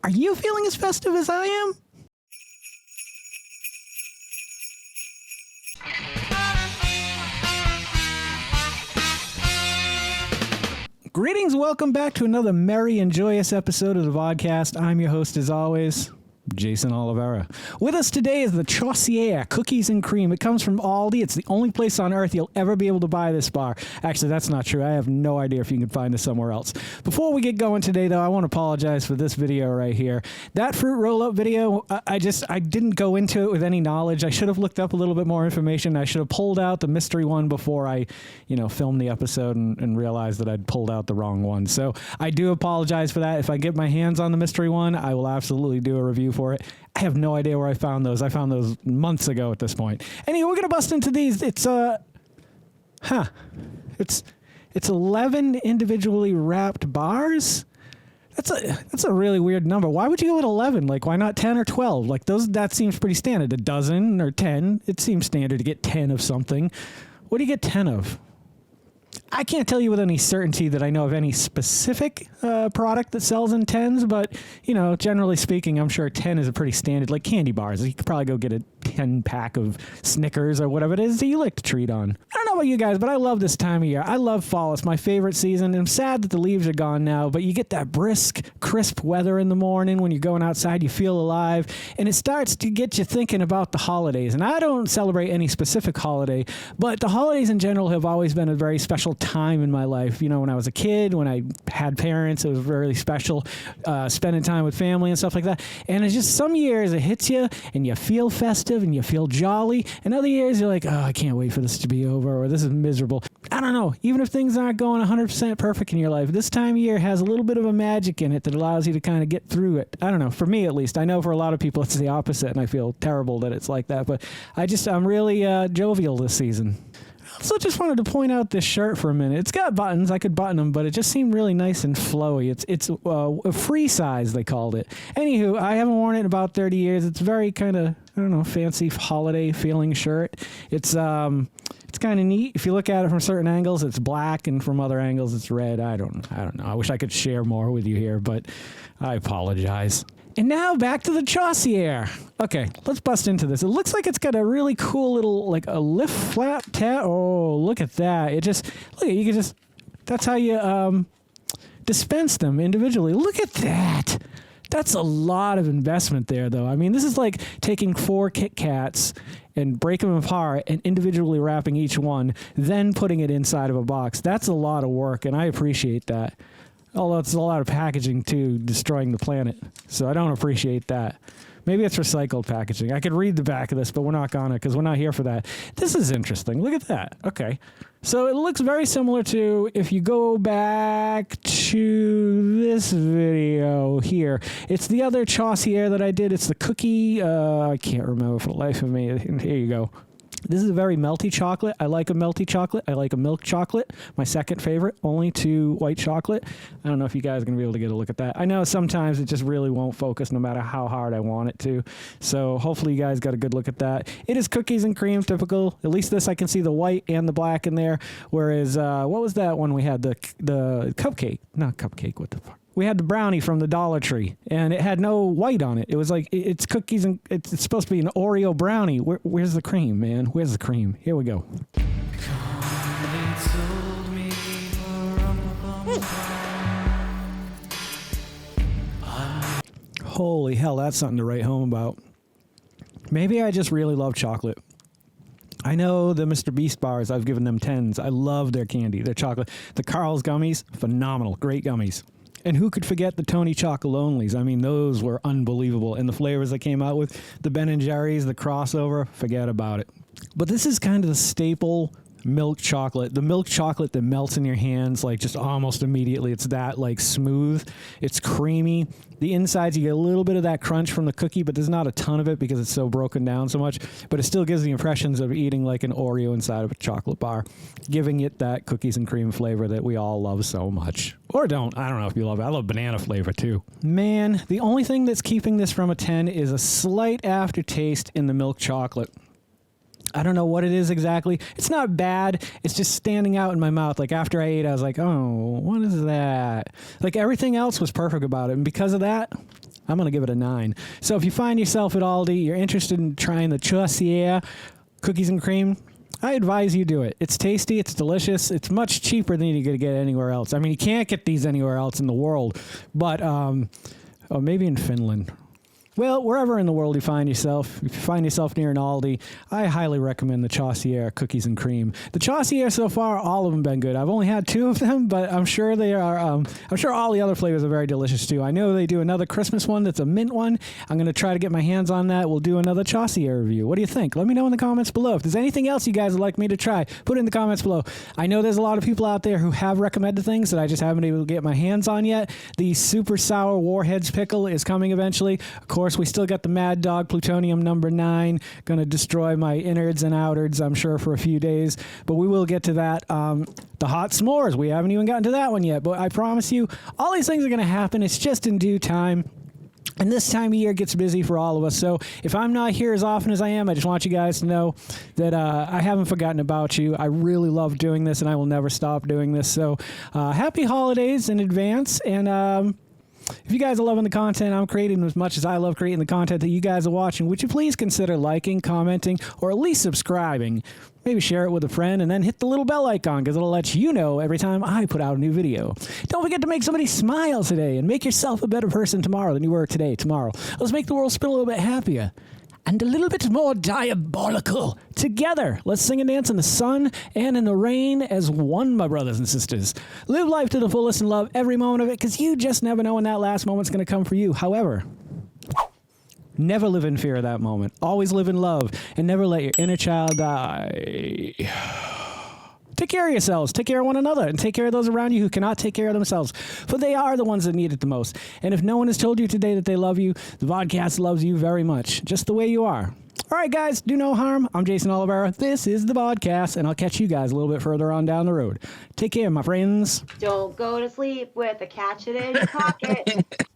Are you feeling as festive as I am? Greetings, welcome back to another merry and joyous episode of the Vodkast. I'm your host, as always, Jason Oliveira. With us today is the Choceur, Cookies and Cream. It comes from Aldi. It's the only place on earth you'll ever be able to buy this bar. Actually, that's not true. I have no idea if you can find this somewhere else. Before we get going today, though, I want to apologize for this video right here. That fruit roll-up video, I didn't go into it with any knowledge. I should have looked up a little bit more information. I should have pulled out the mystery one before I, filmed the episode and realized that I'd pulled out the wrong one. So I do apologize for that. If I get my hands on the mystery one, I will absolutely do a review for it. I have no idea where I found those. I found those months ago at this point. Anyway, we're going to bust into these. It's 11 individually wrapped bars. That's a really weird number. Why would you go with 11? Like, why not 10 or 12? Like, that seems pretty standard. A dozen or 10, it seems standard to get 10 of something. What do you get 10 of? I can't tell you with any certainty that I know of any specific product that sells in 10s, but, generally speaking, I'm sure 10 is a pretty standard, like candy bars. You could probably go get a 10-pack of Snickers or whatever it is that you like to treat on. I don't know about you guys, but I love this time of year. I love fall. It's my favorite season. I'm sad that the leaves are gone now, but you get that brisk, crisp weather in the morning when you're going outside. You feel alive, and it starts to get you thinking about the holidays. And I don't celebrate any specific holiday, but the holidays in general have always been a very special time in my life. When I was a kid, when I had parents, it was really special, spending time with family and stuff like that. And it's just some years it hits you and you feel festive and you feel jolly, and other years you're like, oh, I can't wait for this to be over, or this is miserable. I don't know. Even if things aren't going 100% perfect in your life, this time of year has a little bit of a magic in it that allows you to kind of get through it. I don't know. For me, at least. I know for a lot of people it's the opposite, and I feel terrible that it's like that, but I'm really jovial this season. So just wanted to point out this shirt for a minute. It's got buttons. I could button them, but it just seemed really nice and flowy. It's a free size, they called it. Anywho, I haven't worn it in about 30 years. It's very kind of, fancy holiday feeling shirt. It's kind of neat. If you look at it from certain angles, it's black, and from other angles, it's red. I don't know. I wish I could share more with you here, but I apologize. And now back to the Choceur. Okay, let's bust into this. It looks like it's got a really cool little, like a lift flap tab. Oh, look at that. That's how you dispense them individually. Look at that. That's a lot of investment there, though. I mean, this is like taking 4 Kit Kats and breaking them apart and individually wrapping each one, then putting it inside of a box. That's a lot of work, and I appreciate that. Although it's a lot of packaging, too, destroying the planet. So I don't appreciate that. Maybe it's recycled packaging. I could read the back of this, but we're not going to because we're not here for that. This is interesting. Look at that. Okay. So it looks very similar to, if you go back to this video here, it's the other Choceur that I did. It's the cookie. I can't remember for the life of me. Here you go. This is a very melty chocolate. I like a melty chocolate. I like a milk chocolate. My second favorite, only to white chocolate. I don't know if you guys are going to be able to get a look at that. I know sometimes it just really won't focus no matter how hard I want it to. So hopefully you guys got a good look at that. It is cookies and cream, typical. At least this I can see the white and the black in there. Whereas, what was that one we had? The cupcake. Not cupcake, what the fuck? We had the brownie from the Dollar Tree, and it had no white on it. It was like, it's cookies, and it's supposed to be an Oreo brownie. Where's the cream, man? Where's the cream? Here we go. Holy hell, that's something to write home about. Maybe I just really love chocolate. I know the Mr. Beast bars, I've given them 10s. I love their candy, their chocolate. The Carl's gummies, phenomenal, great gummies. And who could forget the Tony Chocolonelys? I mean, those were unbelievable. And the flavors they came out with, the Ben & Jerry's, the crossover, forget about it. But this is kind of the staple milk chocolate. The milk chocolate that melts in your hands like just almost immediately. It's that like smooth. It's creamy. The insides, you get a little bit of that crunch from the cookie, but there's not a ton of it because it's so broken down so much. But it still gives the impressions of eating like an Oreo inside of a chocolate bar, giving it that cookies and cream flavor that we all love so much. Or don't. I don't know if you love it. I love banana flavor too. Man, the only thing that's keeping this from a 10 is a slight aftertaste in the milk chocolate. I don't know what it is exactly. It's not bad. It's just standing out in my mouth. Like after I ate, I was like, oh, what is that? Like everything else was perfect about it. And because of that, I'm going to give it a 9. So if you find yourself at Aldi, you're interested in trying the Chaucier cookies and cream, I advise you do it. It's tasty. It's delicious. It's much cheaper than you're going to get anywhere else. I mean, you can't get these anywhere else in the world, but maybe in Finland. Well, wherever in the world you find yourself, if you find yourself near an Aldi, I highly recommend the Chaucier cookies and cream. The Chaucier so far, all of them been good. I've only had 2 of them, but I'm sure they are. I'm sure all the other flavors are very delicious too. I know they do another Christmas one that's a mint one. I'm going to try to get my hands on that. We'll do another Chaucier review. What do you think? Let me know in the comments below. If there's anything else you guys would like me to try, put it in the comments below. I know there's a lot of people out there who have recommended things that I just haven't been able to get my hands on yet. The super sour Warheads pickle is coming eventually. Of course, we still got the Mad Dog Plutonium number 9. Going to destroy my innards and outards, I'm sure, for a few days. But we will get to that. The hot s'mores. We haven't even gotten to that one yet. But I promise you, all these things are going to happen. It's just in due time. And this time of year gets busy for all of us. So if I'm not here as often as I am, I just want you guys to know that I haven't forgotten about you. I really love doing this, and I will never stop doing this. So happy holidays in advance. And if you guys are loving the content I'm creating as much as I love creating the content that you guys are watching, would you please consider liking, commenting, or at least subscribing? Maybe share it with a friend and then hit the little bell icon because it'll let you know every time I put out a new video. Don't forget to make somebody smile today and make yourself a better person tomorrow than you were today, tomorrow. Let's make the world spin a little bit happier and a little bit more diabolical together. Let's sing and dance in the sun and in the rain as one, my brothers and sisters. Live life to the fullest and love every moment of it, because you just never know when that last moment's going to come for you. However, never live in fear of that moment. Always live in love, and never let your inner child die. Take care of yourselves, take care of one another, and take care of those around you who cannot take care of themselves, for they are the ones that need it the most. And if no one has told you today that they love you, the Vodkast loves you very much, just the way you are. All right, guys, do no harm. I'm Geycen Oliveira. This is the Vodkast, and I'll catch you guys a little bit further on down the road. Take care, my friends. Don't go to sleep with a catch it in your pocket.